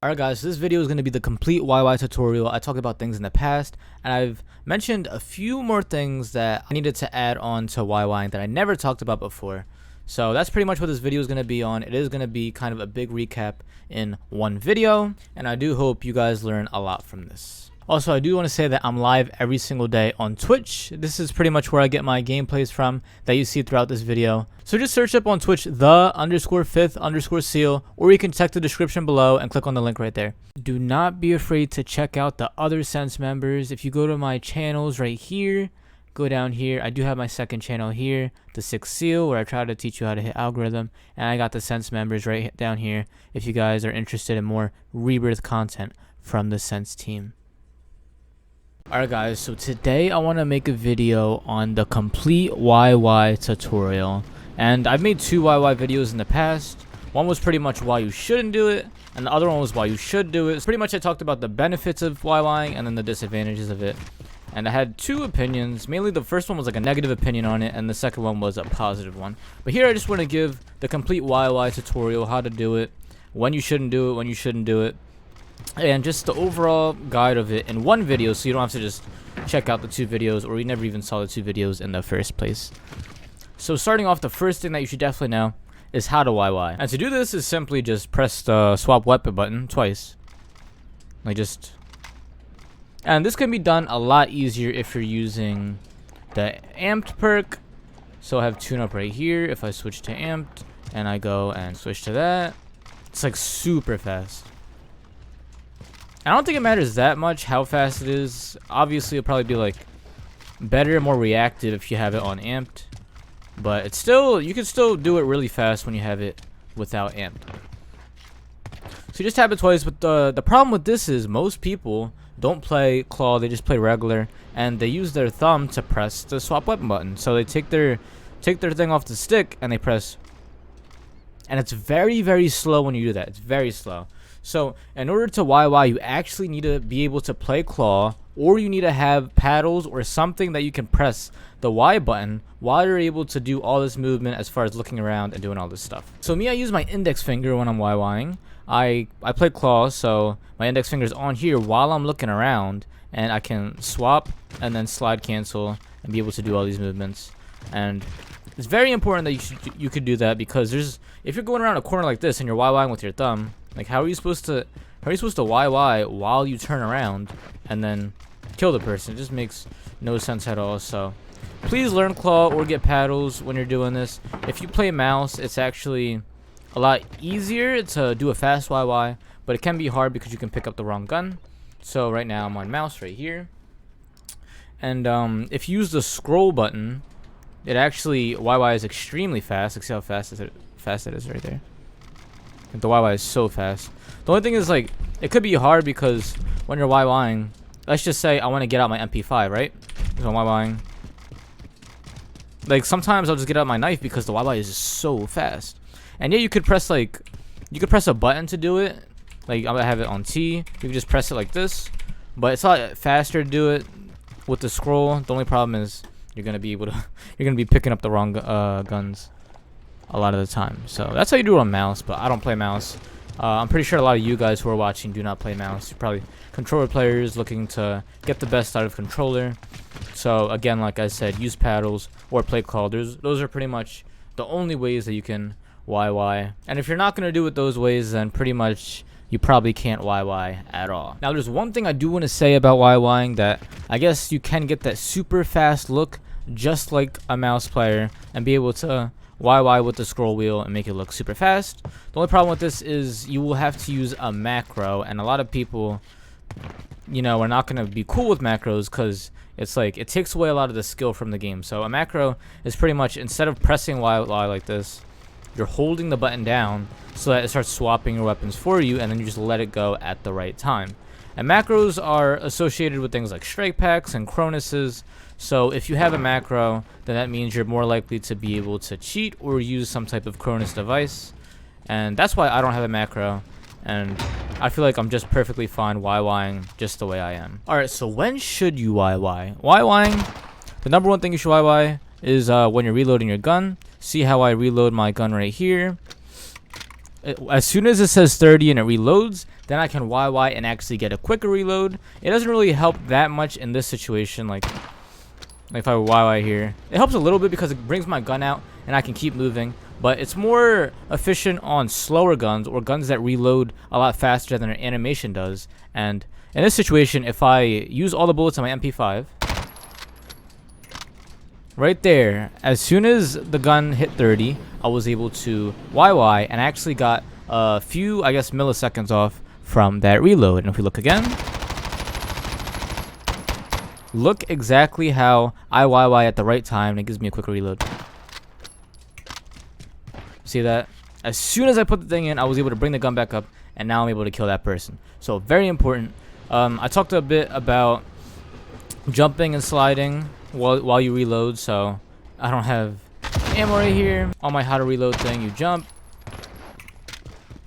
Alright guys, so this video is going to be the complete YY tutorial. I talked about things in the past, and I've mentioned a few more things that I needed to add on to YYing that I never talked about before. So that's pretty much what this video is going to be on. It is going to be kind of a big recap in one video, and I do hope you guys learn a lot from this. Also, I do want to say that I'm live every single day on Twitch. This is pretty much where I get my gameplays from that you see throughout this video. So just search up on Twitch the_5_seal, or you can check the description below and click on the link right there. Do not be afraid to check out the other Sense members. If you go to my channels right here, go down here. I do have my second channel here, the 6th Seal, where I try to teach you how to hit algorithm. And I got the Sense members right down here if you guys are interested in more Rebirth content from the Sense team. Alright guys, so today I want to make a video on the complete YY tutorial. And I've made 2 YY videos in the past. One was pretty much why you shouldn't do it, and the other one was why you should do it. So pretty much I talked about the benefits of YYing and then the disadvantages of it. And I had 2 opinions. Mainly the first one was like a negative opinion on it, and the second one was a positive one. But here I just want to give the complete YY tutorial, how to do it, when you shouldn't do it, when you shouldn't do it, and just the overall guide of it in one video, so you don't have to just check out the 2 videos, or you never even saw the 2 videos in the first place. So starting off, the first thing that you should definitely know is how to YY. And to do this is simply just press the swap weapon button twice. And this can be done a lot easier if you're using the amped perk. So I have tune up right here. If I switch to amped and I go and switch to that, it's like super fast. I don't think it matters that much how fast it is. Obviously, it'll probably be like better, more reactive if you have it on amped. But it's still, you can still do it really fast when you have it without amped. So you just tap it twice. But the problem with this is most people don't play claw, they just play regular, and they use their thumb to press the swap weapon button. So they take their thing off the stick and they press, and it's very, very slow when you do that. It's very slow. So in order to YY, you actually need to be able to play claw, or you need to have paddles or something that you can press the Y button while you're able to do all this movement as far as looking around and doing all this stuff. So me, I use my index finger when I'm YYing. I play claw, so my index finger is on here while I'm looking around, and I can swap and then slide cancel and be able to do all these movements. And it's very important that you could do that, because if you're going around a corner like this and you're YYing with your thumb, like how are you supposed to YY while you turn around and then kill the person? It just makes no sense at all. So please learn claw or get paddles when you're doing this. If you play mouse, it's actually a lot easier to do a fast YY, but it can be hard because you can pick up the wrong gun. So right now I'm on mouse right here, and if you use the scroll button, it actually YY is extremely fast. Like, see how fast it is right there. The YY is so fast. The only thing is, like, it could be hard because when you're YYing, let's just say I want to get out my MP5, right? So I'm YYing. Like, sometimes I'll just get out my knife because the YY is just so fast. And yeah, you could press a button to do it. Like, I'm gonna have it on T. You can just press it like this, but it's a lot faster to do it with the scroll. The only problem is you're gonna be picking up the wrong guns a lot of the time. So that's how you do it on mouse, but I don't play mouse. I'm pretty sure a lot of you guys who are watching do not play mouse. You're probably controller players looking to get the best out of controller. So again, like I said, use paddles or play claw. Those are pretty much the only ways that you can YY. And if you're not going to do it those ways, then pretty much you probably can't YY at all. Now there's one thing I do want to say about YYing, that I guess you can get that super fast look just like a mouse player and be able to YY with the scroll wheel and make it look super fast. The only problem with this is you will have to use a macro, and a lot of people, you know, are not going to be cool with macros because it's like it takes away a lot of the skill from the game. So a macro is pretty much, instead of pressing Y like this, you're holding the button down so that it starts swapping your weapons for you, and then you just let it go at the right time. And macros are associated with things like strike packs and chronuses. So if you have a macro, then that means you're more likely to be able to cheat or use some type of chronus device. And that's why I don't have a macro, and I feel like I'm just perfectly fine YYing just the way I am. Alright, so when should you YY? YYing, the number one thing you should YY is when you're reloading your gun. See how I reload my gun right here. As soon as it says 30 and it reloads, then I can YY and actually get a quicker reload. It doesn't really help that much in this situation, like if I YY here. It helps a little bit because it brings my gun out and I can keep moving, but it's more efficient on slower guns or guns that reload a lot faster than an animation does. And in this situation, if I use all the bullets on my MP5, right there, as soon as the gun hit 30, I was able to YY and actually got a few, I guess, milliseconds off from that reload. And if we look again, look exactly how I YY at the right time, and it gives me a quicker reload. See that? As soon as I put the thing in, I was able to bring the gun back up, and now I'm able to kill that person. So very important. I talked a bit about jumping and sliding while you reload, so I don't have ammo right here. On my how to reload thing, you jump.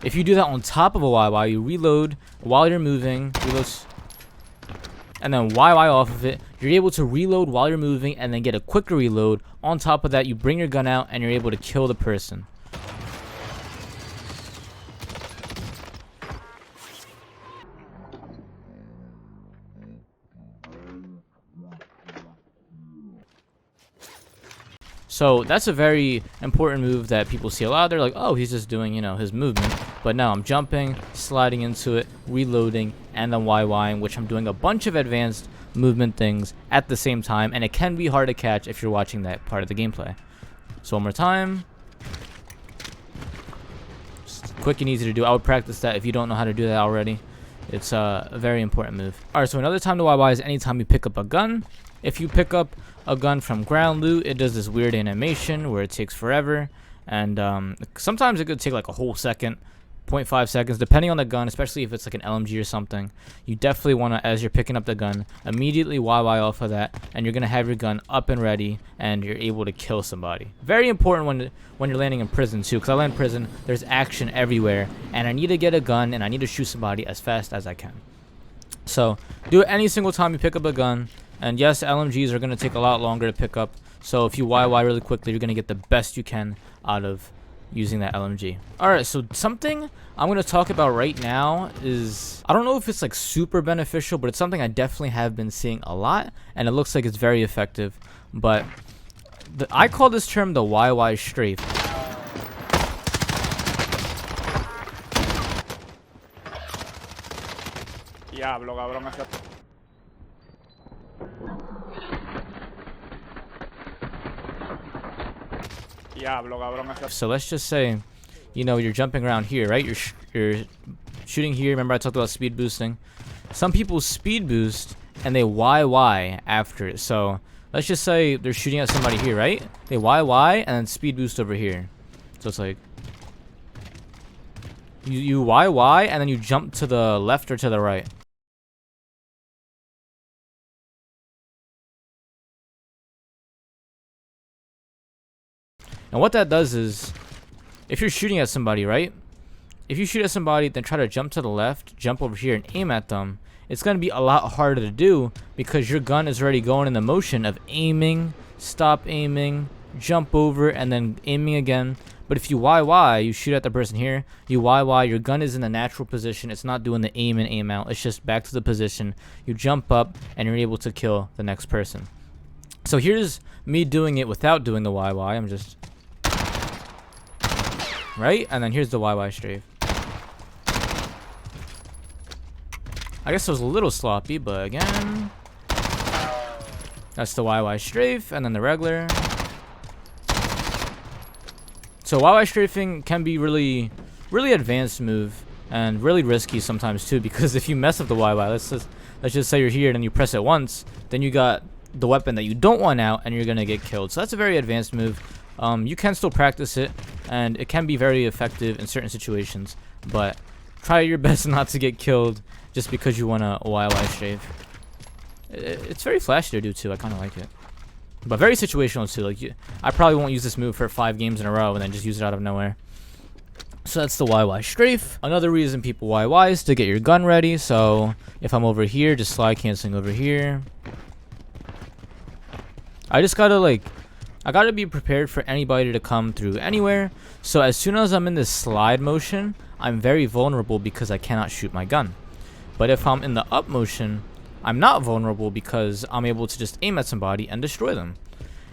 If you do that on top of a YY, you reload while you're moving, and then YY off of it. You're able to reload while you're moving and then get a quicker reload. On top of that, you bring your gun out and you're able to kill the person. So that's a very important move that people see a lot. They're like, oh, he's just doing, you know, his movement. But now I'm jumping, sliding into it, reloading, and then YYing, which I'm doing a bunch of advanced movement things at the same time. And it can be hard to catch if you're watching that part of the gameplay. So one more time. Just quick and easy to do. I would practice that if you don't know how to do that already. It's a very important move. Alright, so another time to YY is anytime you pick up a gun. If you pick up a gun from ground loot, it does this weird animation where it takes forever, and sometimes it could take like a whole second, 0.5 seconds, depending on the gun, especially if it's like an LMG or something. You definitely want to, as you're picking up the gun, immediately YY off of that, and you're going to have your gun up and ready, and you're able to kill somebody. Very important when you're landing in prison too, because I land in prison, there's action everywhere, and I need to get a gun, and I need to shoot somebody as fast as I can. So do it any single time you pick up a gun. And yes, LMGs are going to take a lot longer to pick up. So if you YY really quickly, you're going to get the best you can out of using that LMG. Alright, so something I'm going to talk about right now is, I don't know if it's like super beneficial, but it's something I definitely have been seeing a lot. And it looks like it's very effective. But I call this term the YY Strafe. Diablo, cabrón, So let's just say, you know, you're jumping around here, right? You're shooting here. Remember I talked about speed boosting? Some people speed boost and they YY after it. So let's just say they're shooting at somebody here, right? They YY and then speed boost over here. So it's like you YY and then you jump to the left or to the right. And what that does is, if you're shooting at somebody, right? If you shoot at somebody, then try to jump to the left, jump over here and aim at them, it's going to be a lot harder to do because your gun is already going in the motion of aiming, stop aiming, jump over, and then aiming again. But if you YY, you shoot at the person here, you YY, your gun is in the natural position. It's not doing the aim and aim out. It's just back to the position. You jump up, and you're able to kill the next person. So here's me doing it without doing the YY. I'm just... right? And then here's the YY Strafe. I guess it was a little sloppy, but again, that's the YY Strafe, and then the regular. So YY Strafing can be really advanced move, and really risky sometimes too, because if you mess up the YY, let's just say you're here and then you press it once, then you got the weapon that you don't want out, and you're gonna get killed. So that's a very advanced move. You can still practice it, and it can be very effective in certain situations, but try your best not to get killed just because you want a YY Strafe. It's very flashy to do too. I kind of like it, but very situational too. Like I probably won't use this move for 5 games in a row and then just use it out of nowhere. So that's the YY Strafe. Another reason people YY is to get your gun ready. So if I'm over here, just slide canceling over here. I just gotta like I gotta be prepared for anybody to come through anywhere. So as soon as I'm in this slide motion, I'm very vulnerable because I cannot shoot my gun. But if I'm in the up motion, I'm not vulnerable because I'm able to just aim at somebody and destroy them.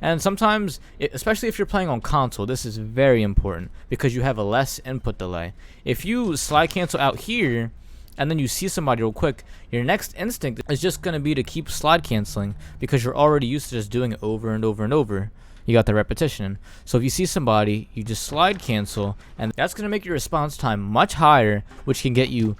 And sometimes, especially if you're playing on console, this is very important because you have a less input delay. If you slide cancel out here and then you see somebody real quick, your next instinct is just going to be to keep slide canceling because you're already used to just doing it over and over and over. You got the repetition. So if you see somebody, you just slide cancel, and that's going to make your response time much higher, which can get you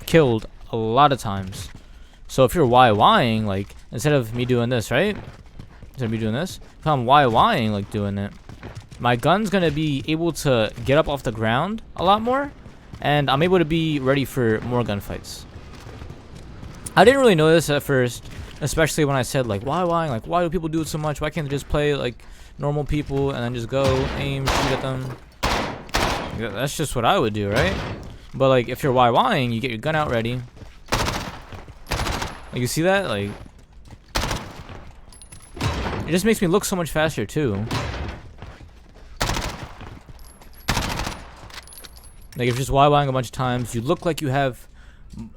killed a lot of times. So if you're YYing, like, instead of me doing this, right? Instead of me doing this, if I'm YYing, like doing it, my gun's going to be able to get up off the ground a lot more, and I'm able to be ready for more gunfights. I didn't really know this at first, especially when I said, like, YYing, like, why do people do it so much? Why can't they just play, like, normal people and then just go, aim, shoot at them? That's just what I would do, right? But, like, if you're YYing, you get your gun out ready. Like, you see that? Like, it just makes me look so much faster, too. Like, if you're just YYing a bunch of times, you look like you have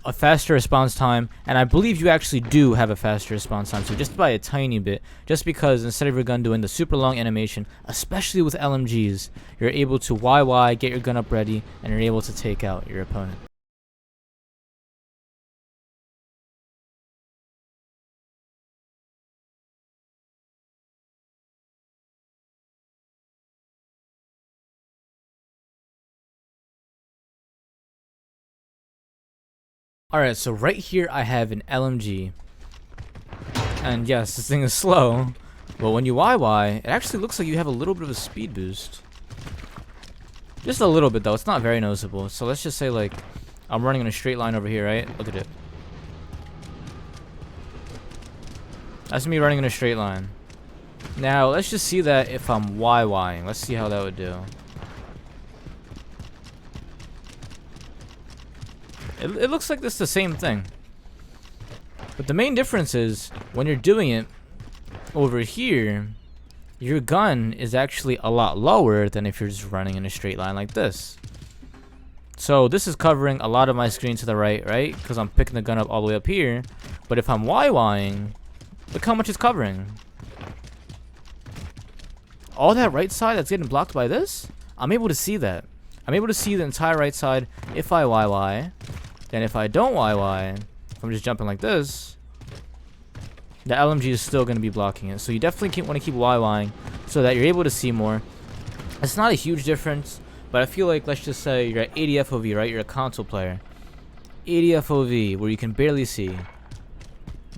a faster response time, and I believe you actually do have a faster response time, so just by a tiny bit, just because instead of your gun doing the super long animation, especially with LMGs, you're able to YY, get your gun up ready, and you're able to take out your opponent. Alright, so right here I have an LMG. And yes, this thing is slow. But when you YY, it actually looks like you have a little bit of a speed boost. Just a little bit though, it's not very noticeable. So let's just say, like, I'm running in a straight line over here, right? Look at it. That's me running in a straight line. Now, let's just see that if I'm YYing. Let's see how that would do. It looks like it's the same thing. But the main difference is, when you're doing it over here, your gun is actually a lot lower than if you're just running in a straight line like this. So this is covering a lot of my screen to the right, right? Because I'm picking the gun up all the way up here. But if I'm YYing, look how much it's covering. All that right side that's getting blocked by this, I'm able to see that. I'm able to see the entire right side if I YY. Then if I don't YY, if I'm just jumping like this, the LMG is still going to be blocking it. So you definitely want to keep YYing so that you're able to see more. It's not a huge difference, but I feel like, let's just say you're at 80 FOV, right? You're a console player. 80 FOV, where you can barely see.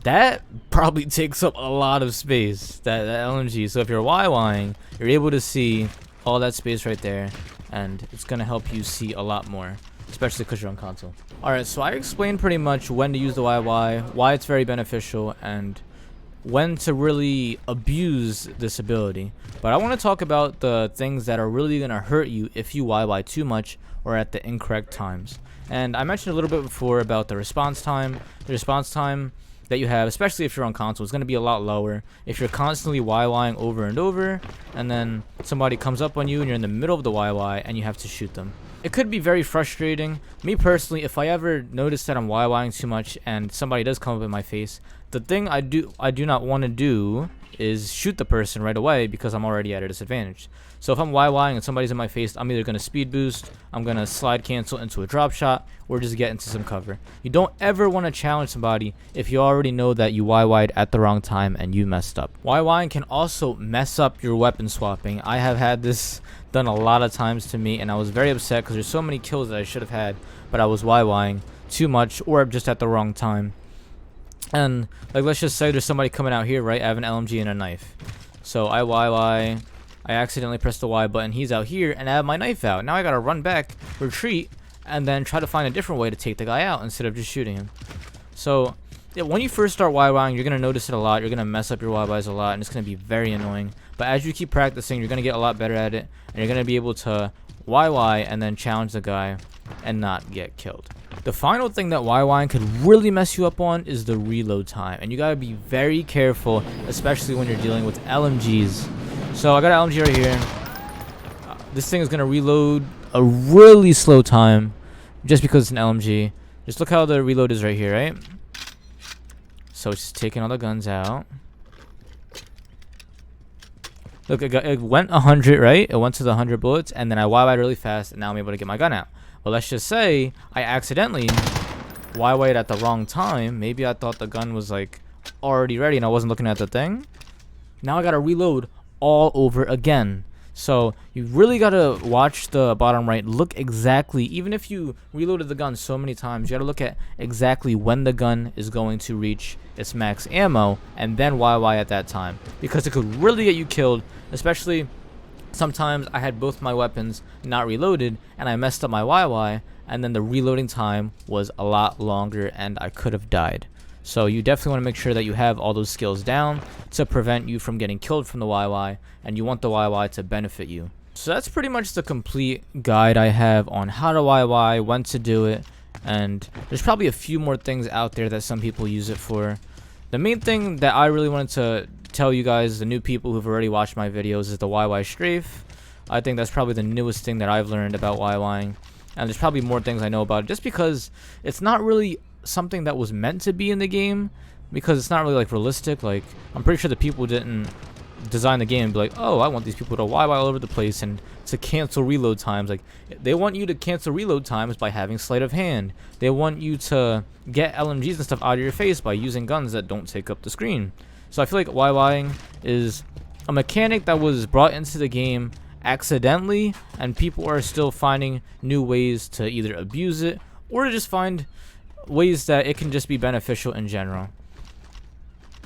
That probably takes up a lot of space, that LMG. So if you're YYing, you're able to see all that space right there, and it's going to help you see a lot more, especially because you're on console. Alright, so I explained pretty much when to use the YY, why it's very beneficial, and when to really abuse this ability. But I want to talk about the things that are really going to hurt you if you YY too much or at the incorrect times. And I mentioned a little bit before about the response time. The response time that you have, especially if you're on console, is going to be a lot lower if you're constantly YYing over and over, and then somebody comes up on you and you're in the middle of the YY and you have to shoot them. It could be very frustrating. Me personally, if I ever notice that I'm YYing too much and somebody does come up in my face, the thing I do not want to do is shoot the person right away because I'm already at a disadvantage. So if I'm YYing and somebody's in my face, I'm either going to speed boost, I'm going to slide cancel into a drop shot, or just get into some cover. You don't ever want to challenge somebody if you already know that you YY'd at the wrong time and you messed up. YYing can also mess up your weapon swapping. I have had this done a lot of times to me, and I was very upset because there's so many kills that I should have had, but I was YYing too much or just at the wrong time. And like, let's just say there's somebody coming out here, right? I have an LMG and a knife. So I YY, I accidentally pressed the Y button, he's out here, and I have my knife out. Now I gotta run back, retreat, and then try to find a different way to take the guy out instead of just shooting him. So yeah, when you first start YYing, you're gonna notice it a lot. You're gonna mess up your YYs a lot, and it's gonna be very annoying. But as you keep practicing, you're gonna get a lot better at it, and you're gonna be able to YY and then challenge the guy and not get killed. The final thing that YYing could really mess you up on is the reload time, and you gotta be very careful, especially when you're dealing with LMGs. So I got an LMG right here. This thing is gonna reload a really slow time, just because it's an LMG. Just look how the reload is right here, right? So it's just taking all the guns out. Look, it went 100, right? It went to the 100 bullets, and then I YY'd really fast, and now I'm able to get my gun out. But let's just say I accidentally YY'd at the wrong time. Maybe I thought the gun was like already ready, and I wasn't looking at the thing. Now I gotta reload all over again. So you really gotta watch the bottom right. Look exactly, even if you reloaded the gun so many times, you gotta look at exactly when the gun is going to reach its max ammo, and then YY at that time, because it could really get you killed. Especially sometimes I had both my weapons not reloaded, and I messed up my YY, and then the reloading time was a lot longer, and I could have died. So you definitely want to make sure that you have all those skills down to prevent you from getting killed from the YY, and you want the YY to benefit you. So that's pretty much the complete guide I have on how to YY, when to do it, and there's probably a few more things out there that some people use it for. The main thing that I really wanted to tell you guys, the new people who've already watched my videos, is the YY Strafe. I think that's probably the newest thing that I've learned about YYing, and there's probably more things I know about it, just because it's not really something that was meant to be in the game, because it's not really like realistic. Like, I'm pretty sure the people didn't design the game and be like, oh, I want these people to YY all over the place and to cancel reload times. Like, they want you to cancel reload times by having sleight of hand. They want you to get LMGs and stuff out of your face by using guns that don't take up the screen. So I feel like YYing is a mechanic that was brought into the game accidentally, and people are still finding new ways to either abuse it or to just find ways that it can just be beneficial in general.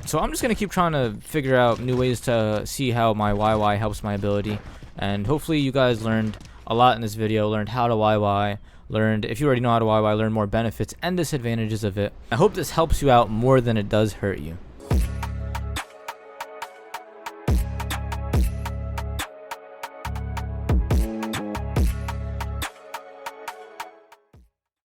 So I'm just going to keep trying to figure out new ways to see how my YY helps my ability, and hopefully you guys learned a lot in this video, learned how to YY, learned, if you already know how to YY, learn more benefits and disadvantages of it. I hope this helps you out more than it does hurt you.